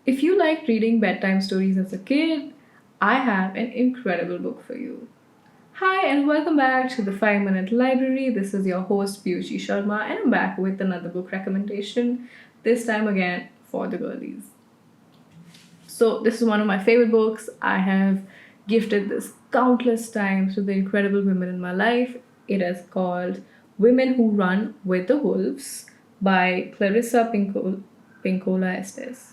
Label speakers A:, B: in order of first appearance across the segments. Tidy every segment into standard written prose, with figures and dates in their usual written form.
A: If you liked reading bedtime stories as a kid, I have an incredible book for you. Hi, and welcome back to the 5 Minute Library. This is your host, Piyushi Sharma, and I'm back with another book recommendation, this time again for the girlies. So, this is one of my favorite books. I have gifted this countless times to the incredible women in my life. It is called Women Who Run with the Wolves by Clarissa Pinkola Estés.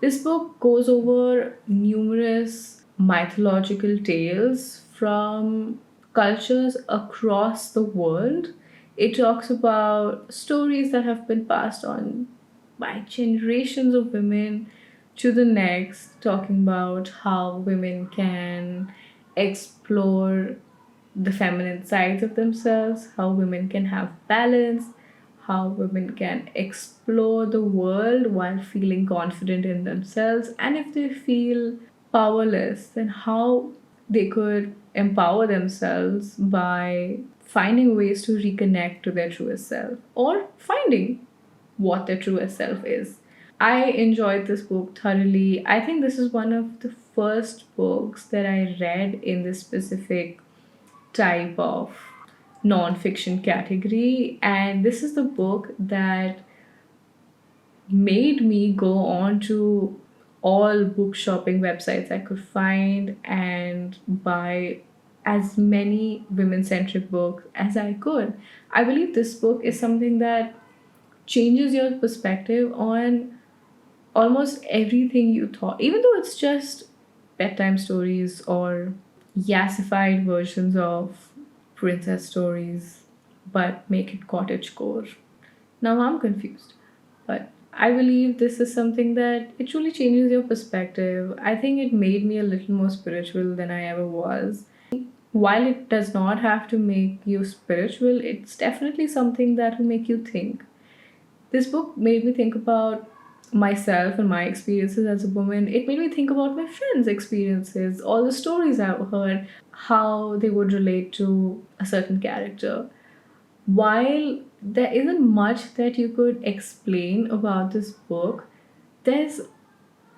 A: This book goes over numerous mythological tales from cultures across the world. It talks about stories that have been passed on by generations of women to the next, talking about how women can explore the feminine sides of themselves, how women can have balance, how women can explore the world while feeling confident in themselves, and if they feel powerless, then how they could empower themselves by finding ways to reconnect to their truest self or finding what their truest self is. I enjoyed this book thoroughly. I think this is one of the first books that I read in this specific type of non-fiction category, and this is the book that made me go on to all book shopping websites I could find and buy as many women-centric books as I could. I believe this book is something that changes your perspective on almost everything you thought, even though it's just bedtime stories or yassified versions of princess stories, but make it cottagecore. Now I'm confused. But I believe this is something that it truly changes your perspective. I think it made me a little more spiritual than I ever was. While it does not have to make you spiritual, it's definitely something that will make you think. This book made me think about myself and my experiences as a woman. It made me think about my friends' experiences, all the stories I've heard, how they would relate to a certain character. While there isn't much that you could explain about this book, there's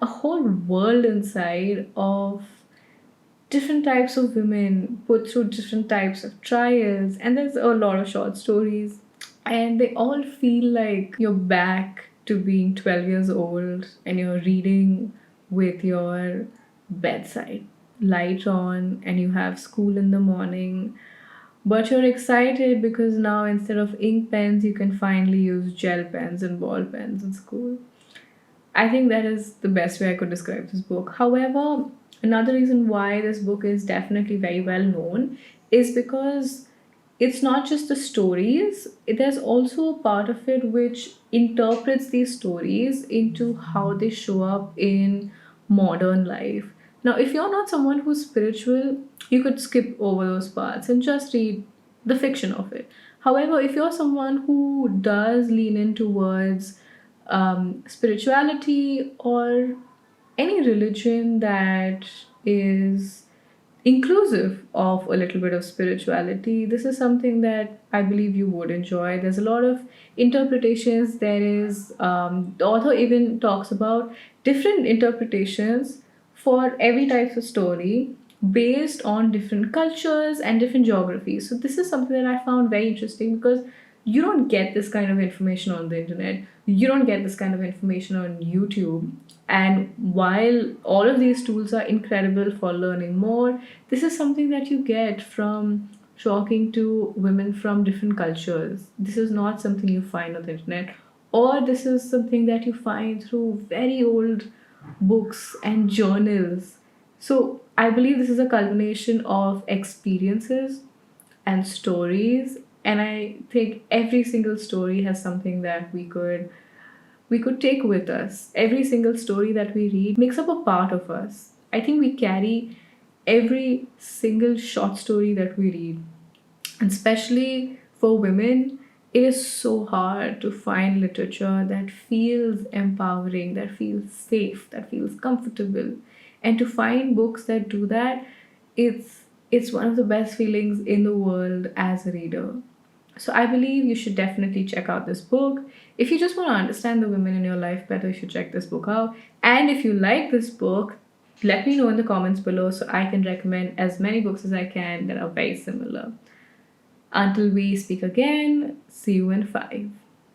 A: a whole world inside of different types of women put through different types of trials, and there's a lot of short stories, and they all feel like you're back to being 12 years old and you're reading with your bedside light on and you have school in the morning, but you're excited because now instead of ink pens you can finally use gel pens and ball pens in school. I think that is the best way I could describe this book. However, another reason why this book is definitely very well known is because it's not just the stories, there's also a part of it which interprets these stories into how they show up in modern life. Now, if you're not someone who's spiritual, you could skip over those parts and just read the fiction of it. However, if you're someone who does lean in towards spirituality or any religion that is inclusive of a little bit of spirituality, this is something that I believe you would enjoy. There's a lot of interpretations. There is, the author even talks about different interpretations for every type of story based on different cultures and different geographies. So this is something that I found very interesting because you don't get this kind of information on the internet. You don't get this kind of information on YouTube. And while all of these tools are incredible for learning more, this is something that you get from talking to women from different cultures. This is not something you find on the internet, or this is something that you find through very old books and journals. So I believe this is a culmination of experiences and stories, and I think every single story has something that we could take with us. Every single story that we read makes up a part of us. I think we carry every single short story that we read. And especially for women, it is so hard to find literature that feels empowering, that feels safe, that feels comfortable. And to find books that do that, it's it's one of the best feelings in the world as a reader. So I believe you should definitely check out this book. If you just want to understand the women in your life better, you should check this book out. And if you like this book, let me know in the comments below so I can recommend as many books as I can that are very similar. Until we speak again, see you in 5.